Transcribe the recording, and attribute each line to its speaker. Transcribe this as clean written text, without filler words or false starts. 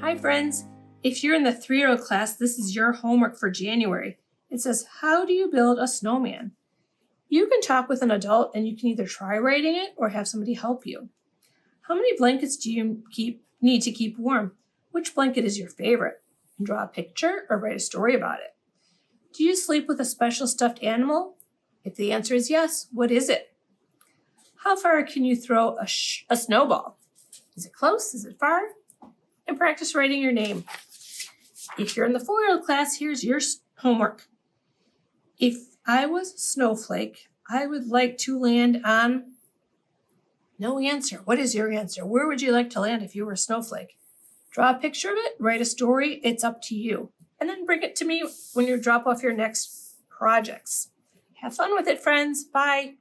Speaker 1: Hi friends, if you're in the 3-year-old class, this is your homework for January. It says, how do you build a snowman? You can talk with an adult and you can either try writing it or have somebody help you. How many blankets do you need to keep warm? Which blanket is your favorite? And draw a picture or write a story about it. Do you sleep with a special stuffed animal? If the answer is yes, what is it? How far can you throw a snowball? Is it close? Is it far? And practice writing your name. If you're in the 4-year-old class, here's your homework. If I was a snowflake, I would like to land on... No answer. What is your answer? Where would you like to land if you were a snowflake? Draw a picture of it, write a story. It's up to you. And then bring it to me when you drop off your next projects. Have fun with it, friends. Bye.